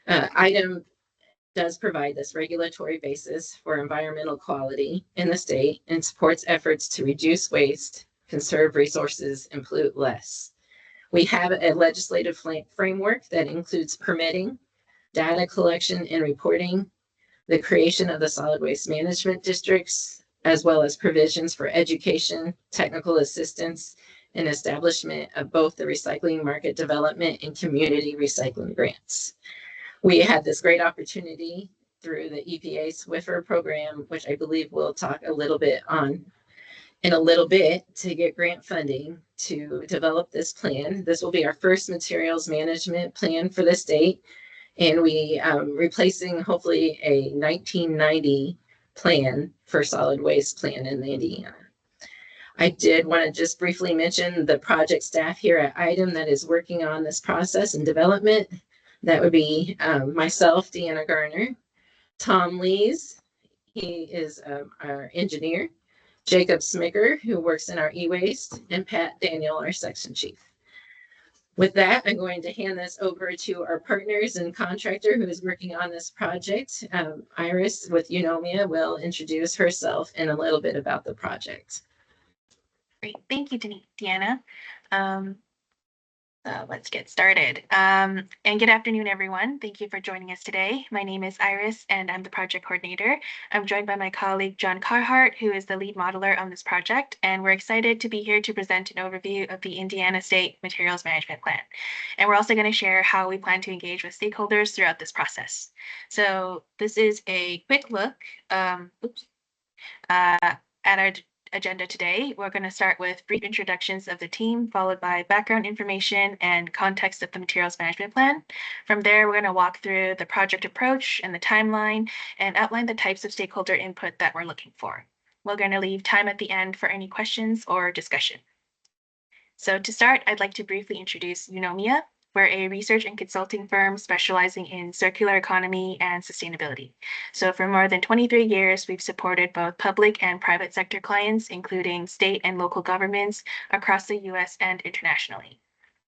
Item does provide this regulatory basis for environmental quality in the state and supports efforts to reduce waste, conserve resources, and pollute less. We have a legislative framework that includes permitting, data collection and reporting, the creation of the solid waste management districts, as well as provisions for education, technical assistance, and establishment of both the recycling market development and community recycling grants. We had this great opportunity through the EPA SWIFR program, which I believe we'll talk a little bit on in a little bit, to get grant funding to develop this plan. This will be our first materials management plan for the state, and we replacing hopefully a 1990 plan for solid waste plan in Indiana. I did want to just briefly mention the project staff here at IDEM that is working on this process and development. That would be myself, Deanna Garner, Tom Lees, he is our engineer, Jacob Smicker, who works in our e-waste, and Pat Daniel, our section chief. With that, I'm going to hand this over to our partners and contractor who is working on this project. Iris with Eunomia will introduce herself and a little bit about the project. Great, thank you, Deanna. Let's get started. And good afternoon, everyone. Thank you for joining us today. My name is Iris, and I'm the project coordinator. I'm joined by my colleague, John Carhart, who is the lead modeler on this project, and we're excited to be here to present an overview of the Indiana State Materials Management Plan. And we're also going to share how we plan to engage with stakeholders throughout this process. So this is a quick look at our agenda today. We're going to start with brief introductions of the team, followed by background information and context of the materials management plan. From there, we're going to walk through the project approach and the timeline and outline the types of stakeholder input that we're looking for. We're going to leave time at the end for any questions or discussion. So to start, I'd like to briefly introduce Eunomia. We're a research and consulting firm specializing in circular economy and sustainability. So for more than 23 years, we've supported both public and private sector clients, including state and local governments across the US and internationally.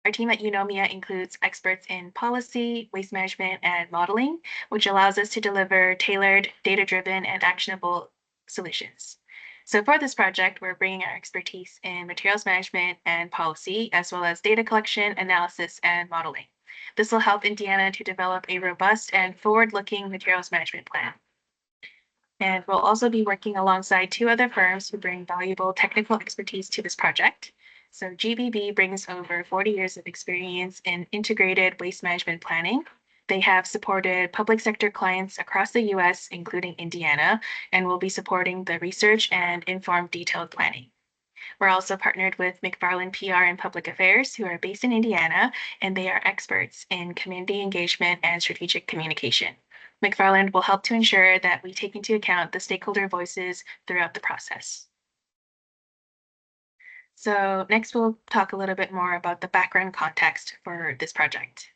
Our team at Eunomia includes experts in policy, waste management, and modeling, which allows us to deliver tailored, data-driven, and actionable solutions. So for this project, we're bringing our expertise in materials management and policy, as well as data collection, analysis, and modeling. This will help Indiana to develop a robust and forward-looking materials management plan. And we'll also be working alongside two other firms who bring valuable technical expertise to this project. So GBB brings over 40 years of experience in integrated waste management planning. They have supported public sector clients across the US, including Indiana, and will be supporting the research and informed detailed planning. We're also partnered with McFarland PR and Public Affairs, who are based in Indiana, and they are experts in community engagement and strategic communication. McFarland will help to ensure that we take into account the stakeholder voices throughout the process. So next, we'll talk a little bit more about the background context for this project.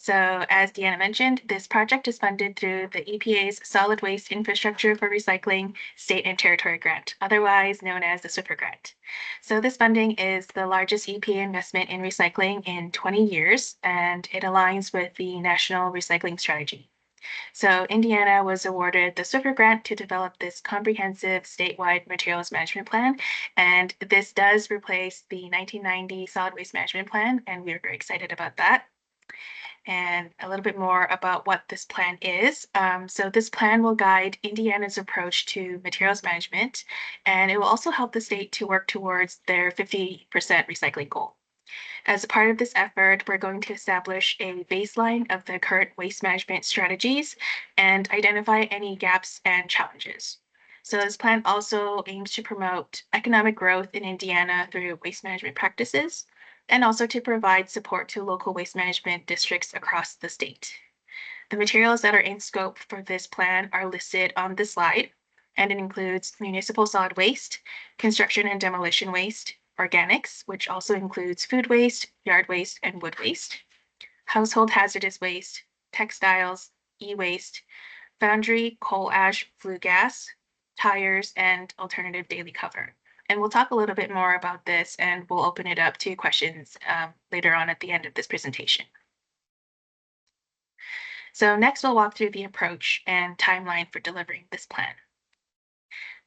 So as Deanna mentioned, this project is funded through the EPA's Solid Waste Infrastructure for Recycling State and Territory Grant, otherwise known as the SWIFR grant. So this funding is the largest EPA investment in recycling in 20 years, and it aligns with the National Recycling Strategy. So Indiana was awarded the SWIFR grant to develop this comprehensive statewide materials management plan, and this does replace the 1990 Solid Waste Management Plan, and we're very excited about that. And a little bit more about what this plan is. So this plan will guide Indiana's approach to materials management, and it will also help the state to work towards their 50% recycling goal. As a part of this effort, we're going to establish a baseline of the current waste management strategies and identify any gaps and challenges. So this plan also aims to promote economic growth in Indiana through waste management practices, and also to provide support to local waste management districts across the state. The materials that are in scope for this plan are listed on this slide, and it includes municipal solid waste, construction and demolition waste, organics, which also includes food waste, yard waste, and wood waste, household hazardous waste, textiles, e-waste, foundry, coal ash, flue gas, tires, and alternative daily cover. And we'll talk a little bit more about this, and we'll open it up to questions later on at the end of this presentation. So next we'll walk through the approach and timeline for delivering this plan.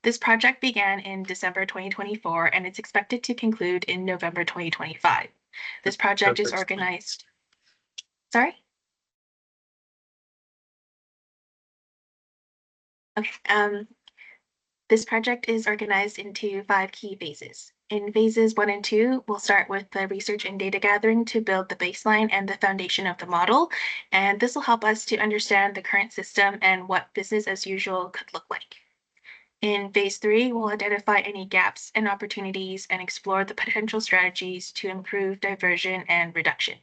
This project began in December 2024 and it's expected to conclude in November 2025. This project is organized. Sorry? Okay. This project is organized into 5 key phases. In phases 1 and 2, we'll start with the research and data gathering to build the baseline and the foundation of the model. And this will help us to understand the current system and what business as usual could look like. In phase 3, we'll identify any gaps and opportunities and explore the potential strategies to improve diversion and reduction.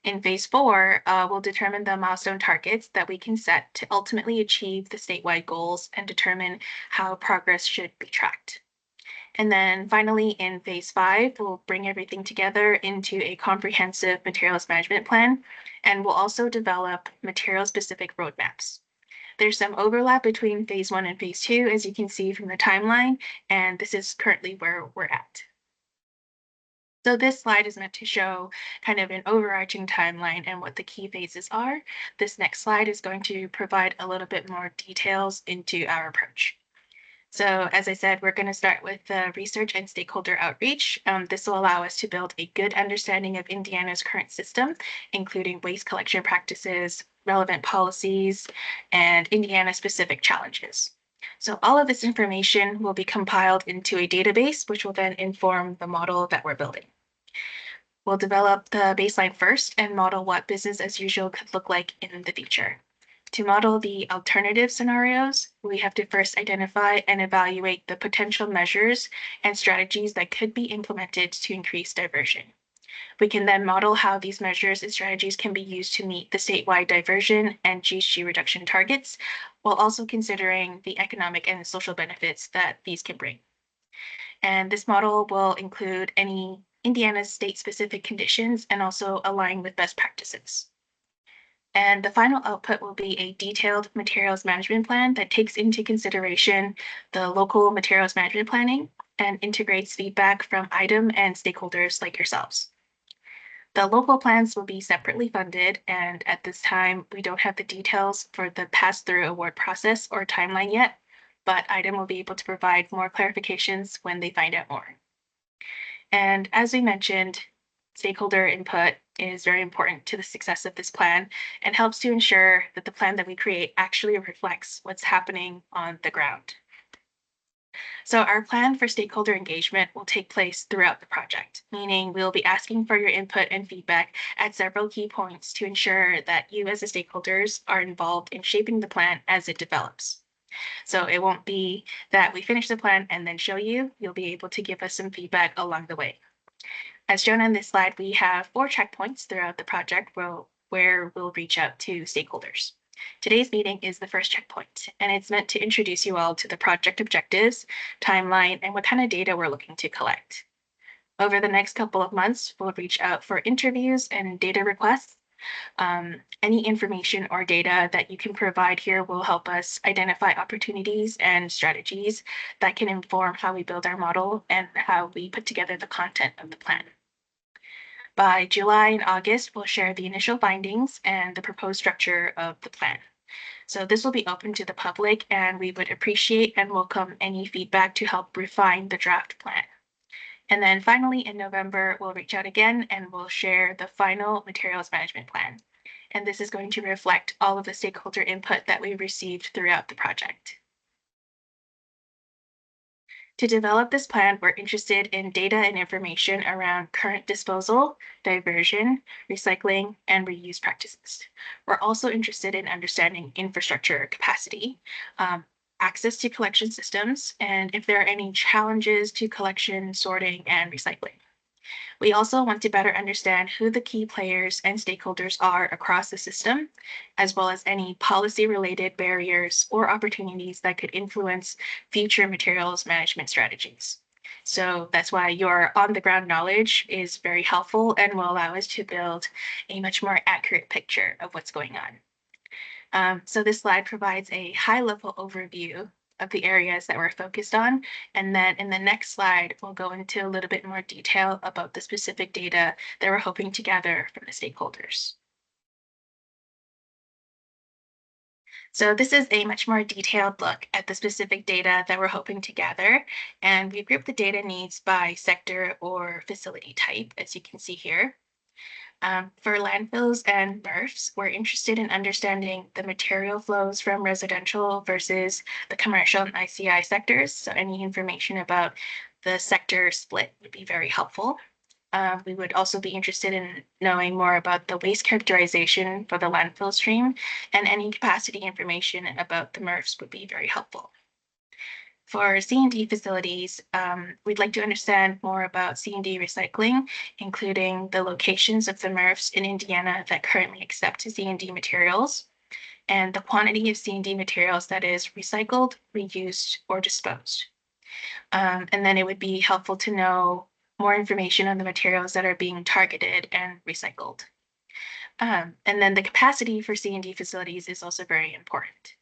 In phase 4, we'll determine the milestone targets that we can set to ultimately achieve the statewide goals and determine how progress should be tracked. And then finally, in phase 5, we'll bring everything together into a comprehensive materials management plan, and we'll also develop material-specific roadmaps. There's some overlap between phase 1 and phase 2, as you can see from the timeline, and this is currently where we're at. So this slide is meant to show kind of an overarching timeline and what the key phases are. This next slide is going to provide a little bit more details into our approach. So as I said, we're going to start with the research and stakeholder outreach. This will allow us to build a good understanding of Indiana's current system, including waste collection practices, relevant policies, and Indiana-specific challenges. So all of this information will be compiled into a database, which will then inform the model that we're building. We'll develop the baseline first and model what business as usual could look like in the future. To model the alternative scenarios, we have to first identify and evaluate the potential measures and strategies that could be implemented to increase diversion. We can then model how these measures and strategies can be used to meet the statewide diversion and GHG reduction targets, while also considering the economic and social benefits that these can bring. And this model will include any Indiana's state-specific conditions and also align with best practices. And the final output will be a detailed materials management plan that takes into consideration the local materials management planning and integrates feedback from IDEM and stakeholders like yourselves. The local plans will be separately funded, and at this time, we don't have the details for the pass-through award process or timeline yet, but IDEM will be able to provide more clarifications when they find out more. And as we mentioned, stakeholder input is very important to the success of this plan and helps to ensure that the plan that we create actually reflects what's happening on the ground. So our plan for stakeholder engagement will take place throughout the project, meaning we'll be asking for your input and feedback at several key points to ensure that you as the stakeholders are involved in shaping the plan as it develops. So it won't be that we finish the plan and then show you. You'll be able to give us some feedback along the way. As shown on this slide, we have 4 checkpoints throughout the project where we'll reach out to stakeholders. Today's meeting is the first checkpoint, and it's meant to introduce you all to the project objectives, timeline, and what kind of data we're looking to collect. Over the next couple of months, we'll reach out for interviews and data requests. Any information or data that you can provide here will help us identify opportunities and strategies that can inform how we build our model and how we put together the content of the plan. By July and August, we'll share the initial findings and the proposed structure of the plan. So this will be open to the public, and we would appreciate and welcome any feedback to help refine the draft plan. And then finally, in November, we'll reach out again and we'll share the final materials management plan. And this is going to reflect all of the stakeholder input that we received throughout the project. To develop this plan, we're interested in data and information around current disposal, diversion, recycling, and reuse practices. We're also interested in understanding infrastructure capacity, access to collection systems, and if there are any challenges to collection, sorting, and recycling. We also want to better understand who the key players and stakeholders are across the system, as well as any policy-related barriers or opportunities that could influence future materials management strategies. So that's why your on-the-ground knowledge is very helpful and will allow us to build a much more accurate picture of what's going on. So this slide provides a high-level overview of the areas that we're focused on. And then in the next slide, we'll go into a little bit more detail about the specific data that we're hoping to gather from the stakeholders. So this is a much more detailed look at the specific data that we're hoping to gather, and we've grouped the data needs by sector or facility type, as you can see here. For landfills and MRFs, we're interested in understanding the material flows from residential versus the commercial and ICI sectors. So any information about the sector split would be very helpful. We would also be interested in knowing more about the waste characterization for the landfill stream, and any capacity information about the MRFs would be very helpful. For C&D facilities, we'd like to understand more about C&D recycling, including the locations of the MRFs in Indiana that currently accept C&D materials, and the quantity of C&D materials that is recycled, reused, or disposed. And then it would be helpful to know more information on the materials that are being targeted and recycled. And then the capacity for C&D facilities is also very important.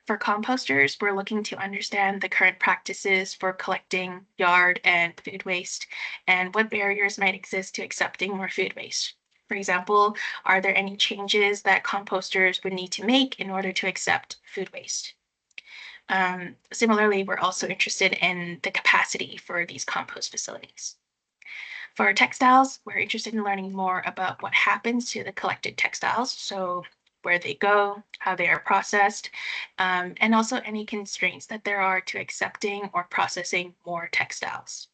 For composters, we're looking to understand the current practices for collecting yard and food waste and what barriers might exist to accepting more food waste. For example, are there any changes that composters would need to make in order to accept food waste? Similarly, we're also interested in the capacity for these compost facilities. For textiles, we're interested in learning more about what happens to the collected textiles. So where they go, how they are processed, and also any constraints that there are to accepting or processing more textiles.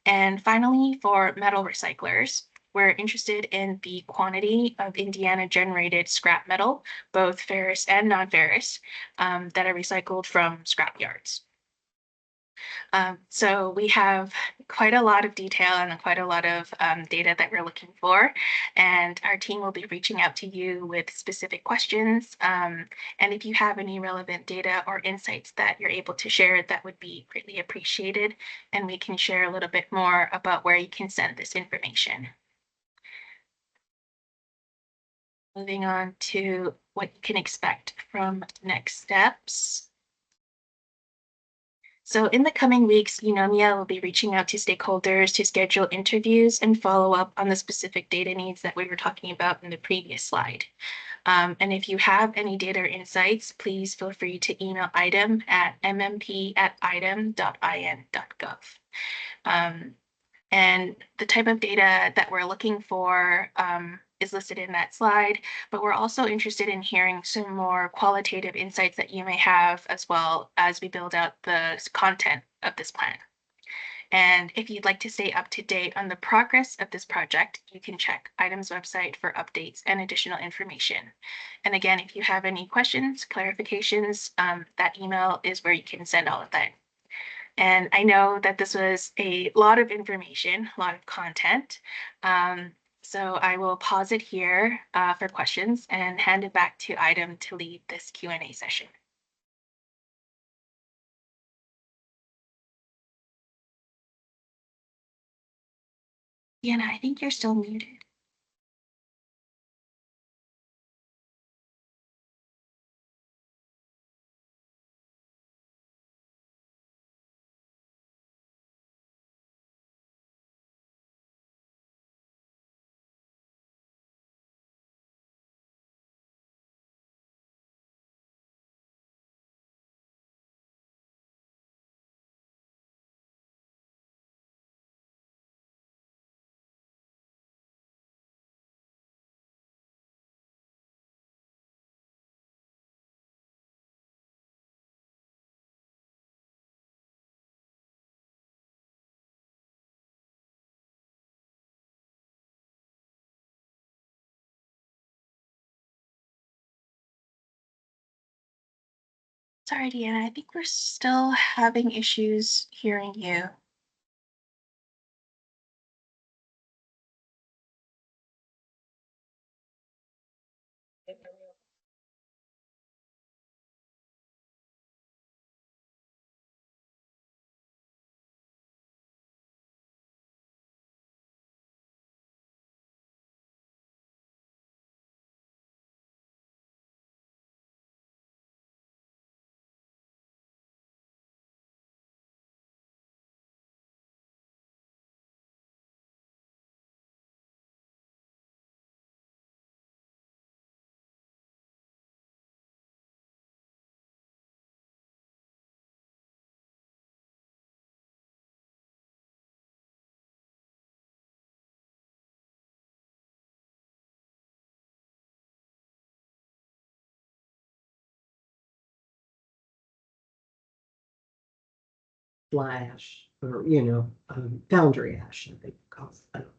And finally, for metal recyclers, we're interested in the quantity of Indiana generated scrap metal, both ferrous and non-ferrous, that are recycled from scrap yards. So we have quite a lot of detail and quite a lot of data that we're looking for, and our team will be reaching out to you with specific questions. And if you have any relevant data or insights that you're able to share, that would be greatly appreciated, and we can share a little bit more about where you can send this information. Moving on to what you can expect from next steps. So in the coming weeks, Eunomia will be reaching out to stakeholders to schedule interviews and follow up on the specific data needs that we were talking about in the previous slide. And if you have any data or insights, please feel free to email IDEM at mmp@idem.in.gov. And the type of data that we're looking for is listed in that slide, but we're also interested in hearing some more qualitative insights that you may have as well as we build out the content of this plan. And if you'd like to stay up to date on the progress of this project, you can check IDEM's website for updates and additional information. And again, if you have any questions, clarifications, that email is where you can send all of that. And I know that this was a lot of information, a lot of content. So I will pause it here for questions and hand it back to IDEM to lead this Q&A session. Deanna, I think you're still muted. Sorry, Deanna, I think we're still having issues hearing you. fly ash or, you know, foundry ash, I think it calls. I don't know.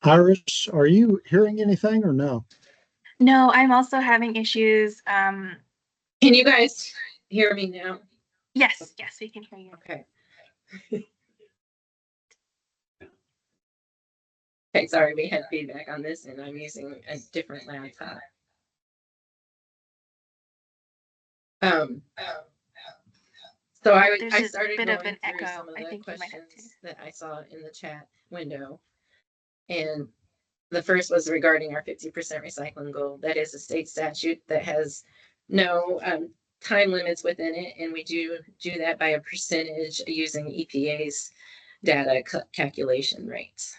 Iris, are you hearing anything or no? No, I'm also having issues. Can you guys hear me now? Yes, we can hear you. Okay. Okay, sorry, we had feedback on this and I'm using a different laptop. So There's I a started bit going of an through echo. some of I the think you might have to. questions that I saw in the chat window. And the first was regarding our 50% recycling goal. That is a state statute that has no time limits within it. And we do that by a percentage using EPA's data calculation rates.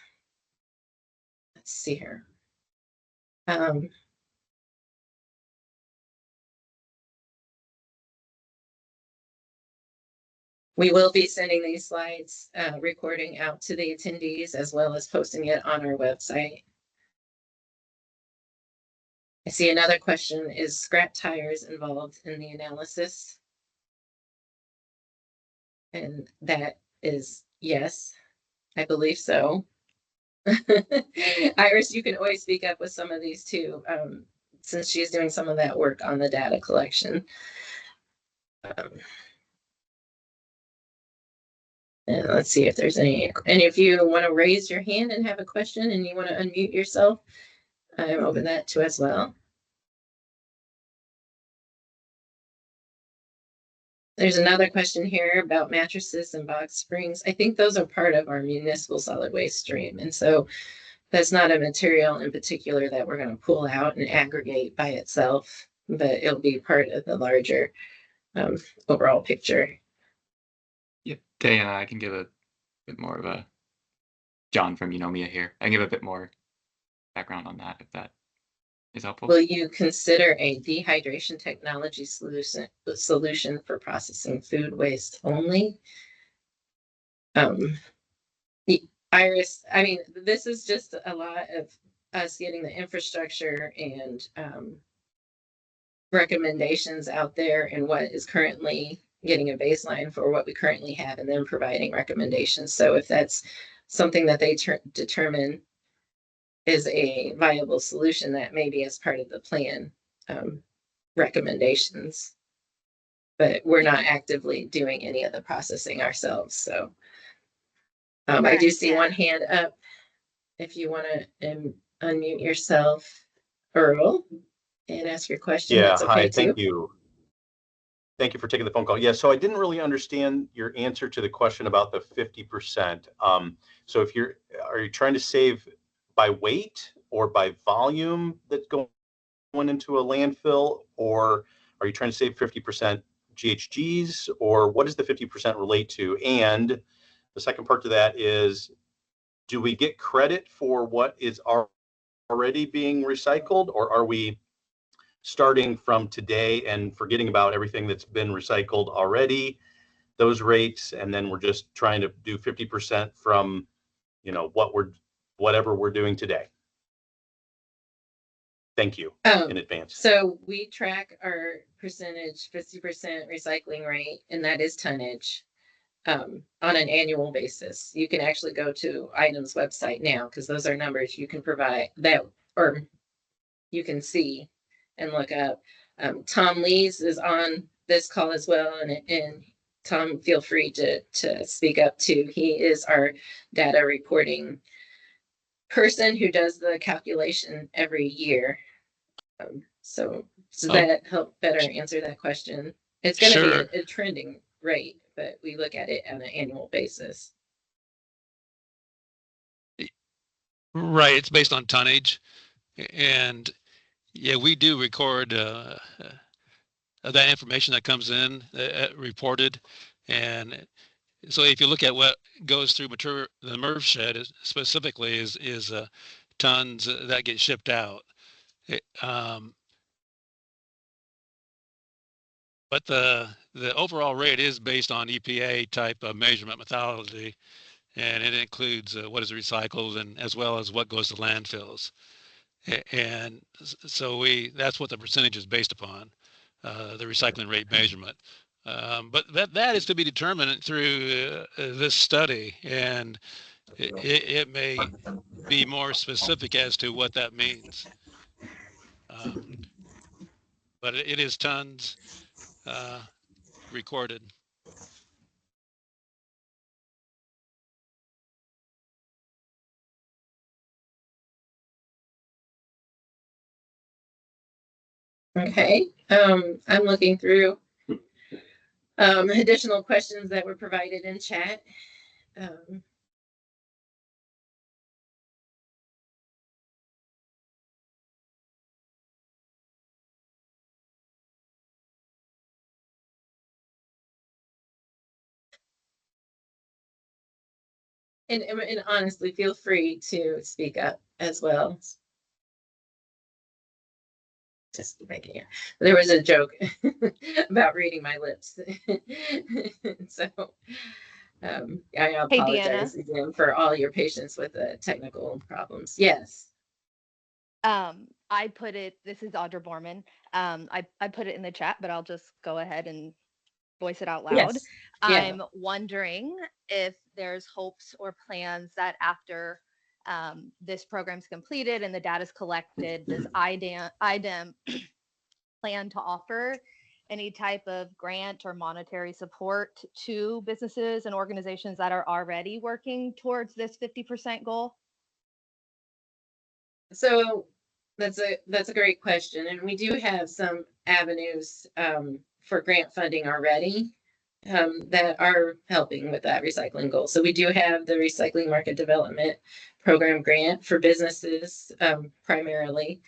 Let's see here. We will be sending these slides, recording out to the attendees as well as posting it on our website. I see another question, is scrap tires involved in the analysis? And that is yes, I believe so. Iris, you can always speak up with some of these too, since she's doing some of that work on the data collection. And let's see if there's any, and if you want to raise your hand and have a question and you want to unmute yourself, I'm open that too as well. There's another question here about mattresses and box springs. I think those are part of our municipal solid waste stream. And so that's not a material in particular that we're going to pull out and aggregate by itself, but it'll be part of the larger overall picture. Yeah, Diana, I can give a bit more of a John from Eunomia here. I can give a bit more background on that if that is helpful. Will you consider a dehydration technology solution for processing food waste only? Iris, I mean, this is just a lot of us getting the infrastructure and recommendations out there and what is currently getting a baseline for what we currently have and then providing recommendations. So if that's something that they determine is a viable solution, that may be as part of the plan recommendations. But we're not actively doing any of the processing ourselves. So I do see one hand up. If you want to unmute yourself, Earl, and ask your question. Yeah, that's okay hi, too. thank you. Thank you for taking the phone call. Yeah, so I didn't really understand your answer to the question about the 50%. So if are you trying to save by weight or by volume that's going into a landfill, or are you trying to save 50% GHGs, or what does the 50% relate to? And the second part to that is, do we get credit for what is already being recycled, or are we starting from today and forgetting about everything that's been recycled already, those rates, and then we're just trying to do 50% from, you know, whatever we're doing today? Thank you in advance. So we track our percentage, 50% recycling rate, and that is tonnage on an annual basis. You can actually go to ITEM's website now because those are numbers you can provide that, or you can see and look up. Tom Lees is on this call as well, and Tom, feel free to speak up too. He is our data reporting person who does the calculation every year. So that help better answer that question. It's going to be a trending rate, but we look at it on an annual basis. Right, it's based on tonnage, and yeah, we do record that information that comes in reported, and so if you look at what goes through the MRF shed specifically is tons that get shipped out. But the overall rate is based on EPA type of measurement methodology, and it includes what is recycled and as well as what goes to landfills. And so that's what the percentage is based upon, the recycling rate measurement. But that is to be determined through this study, and it may be more specific as to what that means. But it is tons recorded. Okay, I'm looking through additional questions that were provided in chat. And honestly, feel free to speak up as well. Just making it. There was a joke about reading my lips. So I apologize again for all your patience with the technical problems. Yes. I put it, this is Audra Borman. I put it in the chat, but I'll just go ahead and voice it out loud. Yes. Yeah. I'm wondering if there's hopes or plans that after this program's completed and the data's collected, does IDEM plan to offer any type of grant or monetary support to businesses and organizations that are already working towards this 50% goal? So that's a great question, and we do have some avenues for grant funding already that are helping with that recycling goal. So we do have the Recycling Market Development Program grant for businesses primarily,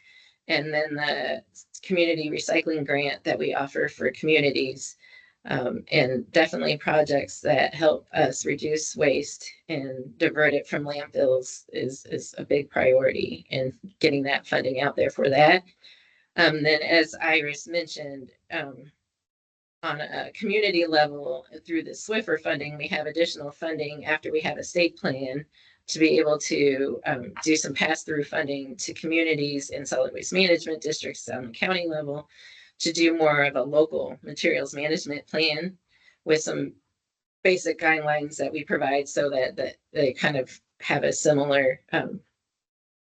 and then the community recycling grant that we offer for communities. And definitely projects that help us reduce waste and divert it from landfills is a big priority, and getting that funding out there for that. Then, as Iris mentioned, on a community level through the Swiffer funding, we have additional funding after we have a state plan to be able to do some pass-through funding to communities in solid waste management districts on the county level, to do more of a local materials management plan with some basic guidelines that we provide so that they kind of have a similar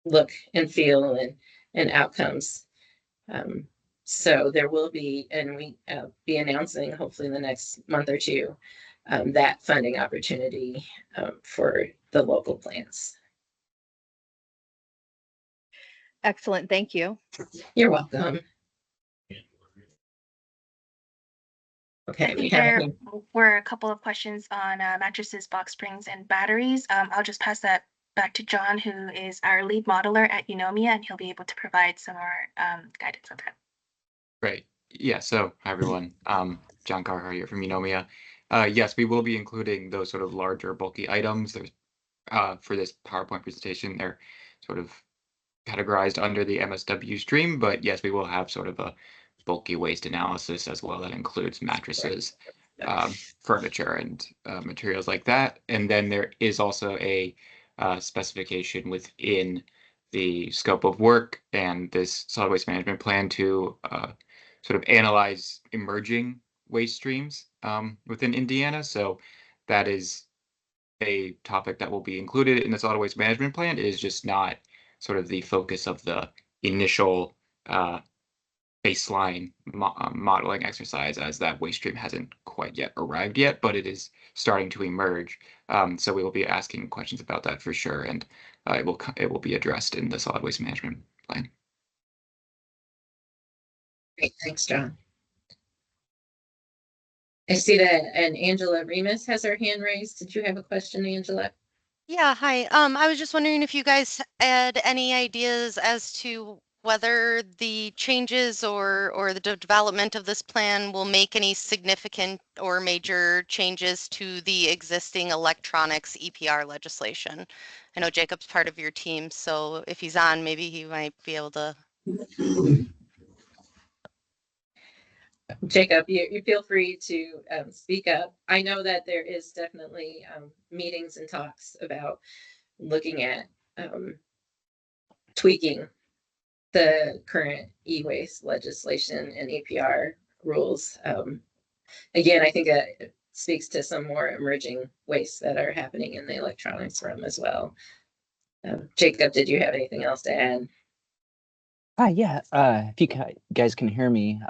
look and feel and outcomes. So there will be, and we be announcing hopefully in the next month or two, that funding opportunity for the local plans. Excellent, thank you. You're welcome. Okay, There were a couple of questions on mattresses, box springs, and batteries. I'll just pass that back to John, who is our lead modeler at Eunomia, and he'll be able to provide some more guidance on that. Great. Yeah, so hi everyone. John Carr here from Eunomia. Yes, we will be including those sort of larger bulky items. There's for this PowerPoint presentation, they're sort of categorized under the MSW stream, but yes, we will have sort of a bulky waste analysis as well that includes mattresses, furniture, and materials like that. And then there is also a specification within the scope of work and this solid waste management plan to sort of analyze emerging waste streams within Indiana. So that is a topic that will be included in the solid waste management plan. It is just not sort of the focus of the initial baseline modeling exercise, as that waste stream hasn't quite yet arrived yet, but it is starting to emerge. So we will be asking questions about that for sure, and it will be addressed in the solid waste management plan. Great, thanks, John. I see that, and Angela Remus has her hand raised. Did you have a question, Angela? Yeah, hi. I was just wondering if you guys had any ideas as to whether the changes or the development of this plan will make any significant or major changes to the existing electronics EPR legislation. I know Jacob's part of your team, so if he's on, maybe he might be able to. Jacob, you feel free to speak up. I know that there is definitely meetings and talks about looking at tweaking the current e-waste legislation and EPR rules. Again, I think that it speaks to some more emerging wastes that are happening in the electronics realm as well. Jacob, did you have anything else to add? Yeah, if you guys can hear me,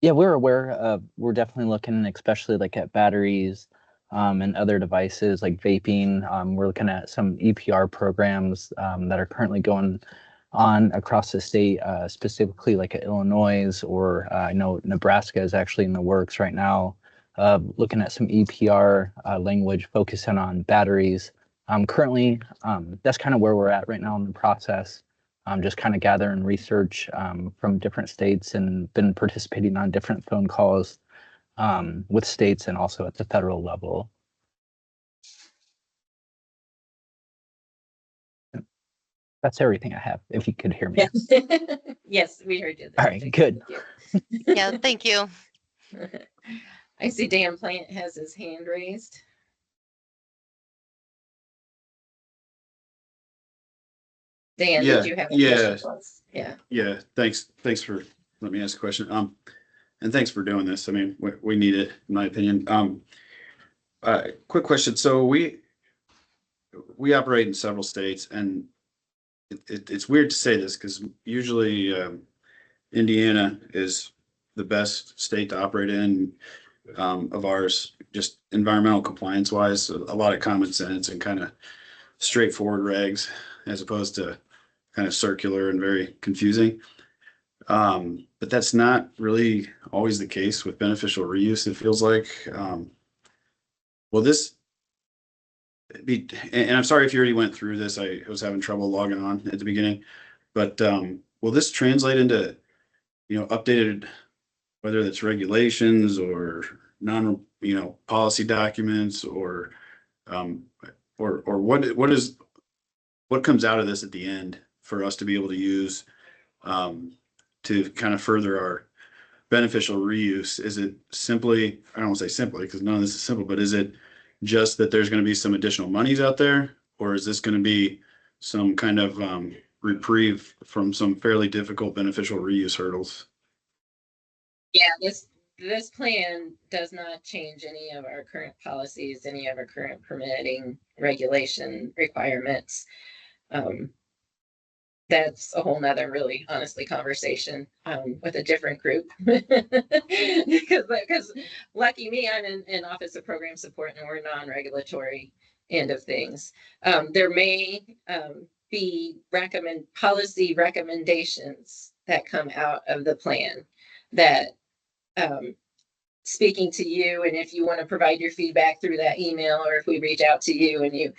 yeah, we're aware of, we're definitely looking, especially like at batteries, and other devices like vaping. We're looking at some EPR programs, that are currently going on across the state, specifically like at Illinois, or I know Nebraska is actually in the works right now, looking at some EPR language focusing on batteries. Currently, that's kind of where we're at right now in the process. Just kind of gathering research from different states and been participating on different phone calls with states and also at the federal level. That's everything I have, if you could hear me. Yes, we heard you. All right, good. Yeah, thank you. I see Dan Plant has his hand raised. Dan, Yeah, did you have a yeah. question for us? Yeah. Yeah, thanks for letting me ask a question. And thanks for doing this. I mean, we need it, in my opinion. Quick question. So we operate in several states, and it's weird to say this because usually Indiana is the best state to operate in of ours, just environmental compliance wise. A lot of common sense and kind of straightforward regs, as opposed to kind of circular and very confusing. But that's not really always the case with beneficial reuse, it feels like. Will this be, and I'm sorry if you already went through this, I was having trouble logging on at the beginning, but will this translate into, updated, whether it's regulations or non, policy documents, or what comes out of this at the end for us to be able to use to kind of further our beneficial reuse? Is it simply, I don't want to say simply because none of this is simple, but is it just that there's going to be some additional monies out there, or is this going to be some kind of reprieve from some fairly difficult beneficial reuse hurdles? Yeah, this plan does not change any of our current policies, any of our current permitting regulation requirements. That's a whole nother really honestly conversation with a different group. Because lucky me, I'm in Office of Program Support and we're non-regulatory end of things. There may be policy recommendations that come out of the plan that speaking to you, and if you want to provide your feedback through that email, or if we reach out to you and you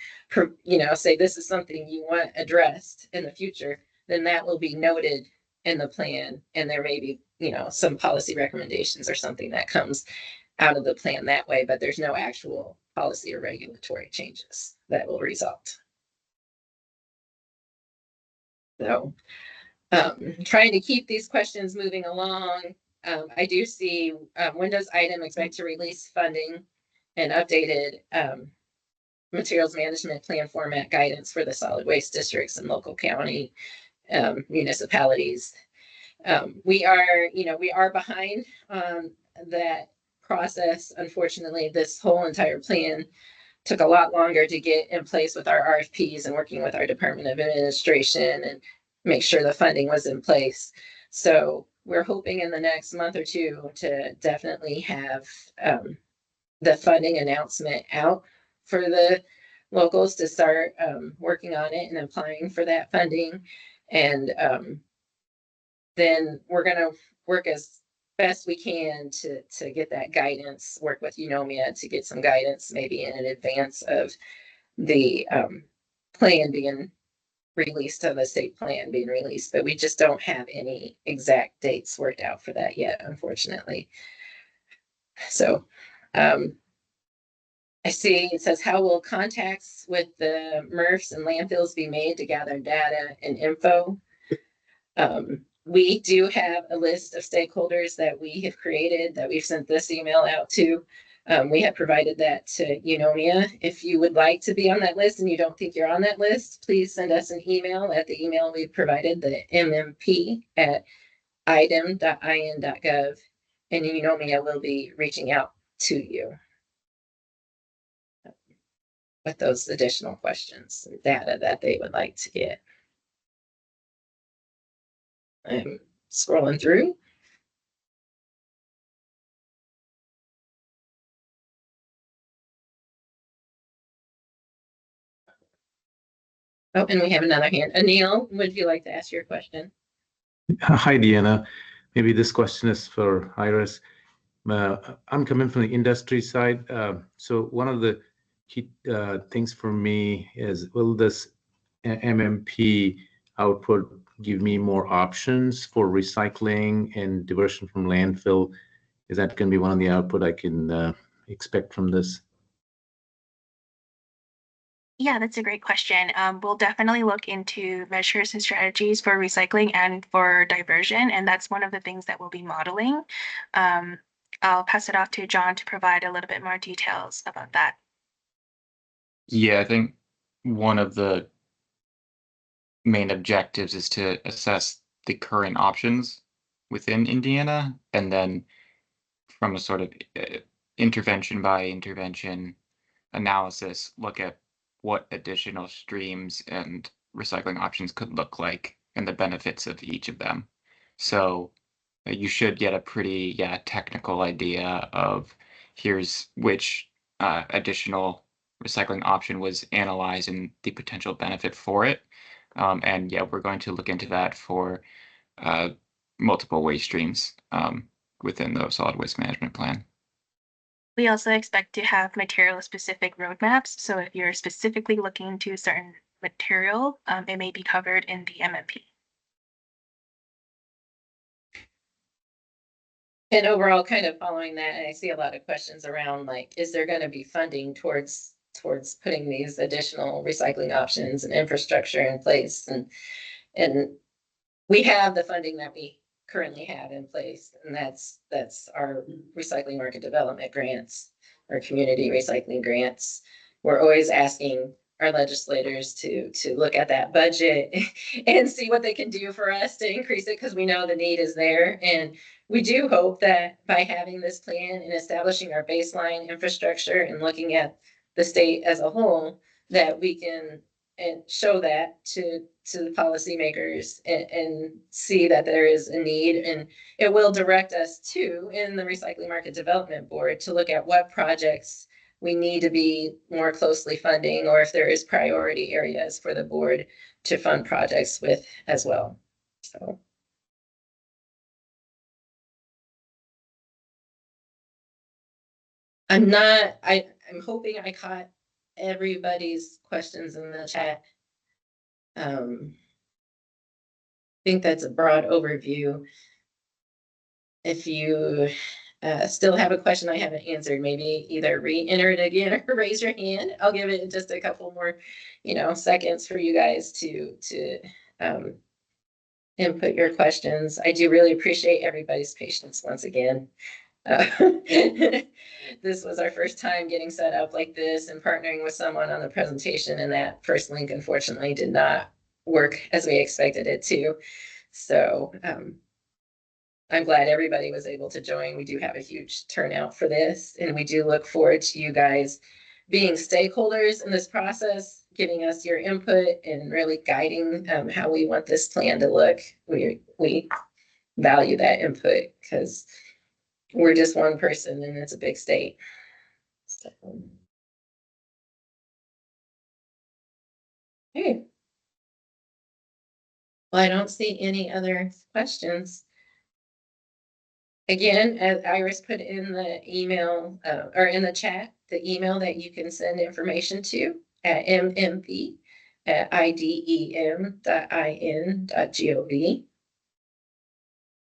say this is something you want addressed in the future, then that will be noted in the plan, and there may be some policy recommendations or something that comes out of the plan that way, but there's no actual policy or regulatory changes that will result. So trying to keep these questions moving along. I do see Windows item expect to release funding and updated materials management plan format guidance for the solid waste districts and local county municipalities. We are behind on that process. Unfortunately, this whole entire plan took a lot longer to get in place with our RFPs and working with our Department of Administration and make sure the funding was in place. So we're hoping in the next month or two to definitely have the funding announcement out for the locals to start working on it and applying for that funding. And then we're going to work as best we can to get that guidance, work with Eunomia to get some guidance maybe in advance of the plan being released, on the state plan being released, but we just don't have any exact dates worked out for that yet, unfortunately. So I see it says, how will contacts with the MRFs and landfills be made to gather data and info? We do have a list of stakeholders that we have created that we've sent this email out to. We have provided that to Eunomia. If you would like to be on that list and you don't think you're on that list, please send us an email at the email we provided, the mmp@idem.in.gov, and Eunomia will be reaching out to you with those additional questions and data that they would like to get. I'm scrolling through. Oh, and we have another hand. Anil, would you like to ask your question? Hi, Deanna. Maybe this question is for Iris. I'm coming from the industry side. So one of the key things for me is, will this MMP output give me more options for recycling and diversion from landfill? Is that going to be one of the output I can expect from this? Yeah, that's a great question. We'll definitely look into measures and strategies for recycling and for diversion, and that's one of the things that we'll be modeling. I'll pass it off to John to provide a little bit more details about that. Yeah, I think one of the main objectives is to assess the current options within Indiana, and then from a sort of intervention by intervention analysis, look at what additional streams and recycling options could look like and the benefits of each of them. So you should get a pretty technical idea of here's which additional recycling option was analyzed and the potential benefit for it. And yeah, we're going to look into that for multiple waste streams within the solid waste management plan. We also expect to have material-specific roadmaps. So if you're specifically looking to a certain material, it may be covered in the MMP. And overall, kind of following that, I see a lot of questions around, like, is there going to be funding towards putting these additional recycling options and infrastructure in place? And we have the funding that we currently have in place, and that's our recycling market development grants, our community recycling grants. We're always asking our legislators to look at that budget and see what they can do for us to increase it, because we know the need is there. And we do hope that by having this plan and establishing our baseline infrastructure and looking at the state as a whole, that we can show that to the policymakers and see that there is a need. And it will direct us to, in the Recycling Market Development Board, to look at what projects we need to be more closely funding, or if there is priority areas for the board to fund projects with as well. So. I'm hoping I caught everybody's questions in the chat. I think that's a broad overview. If you still have a question I haven't answered, maybe either re-enter it again or raise your hand. I'll give it just a couple more, seconds for you guys to input your questions. I do really appreciate everybody's patience once again. This was our first time getting set up like this and partnering with someone on the presentation, and that first link unfortunately did not work as we expected it to. So I'm glad everybody was able to join. We do have a huge turnout for this, and we do look forward to you guys being stakeholders in this process, giving us your input and really guiding how we want this plan to look. We value that input because we're just one person and it's a big state. So. Okay. Well, I don't see any other questions. Again, as Iris put in the email or in the chat, the email that you can send information to at mmv@idem.in.gov.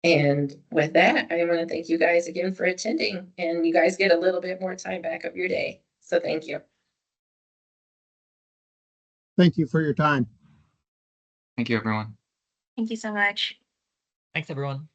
And with that, I want to thank you guys again for attending, and you guys get a little bit more time back of your day. So thank you. Thank you for your time. Thank you, everyone. Thank you so much. Thanks, everyone.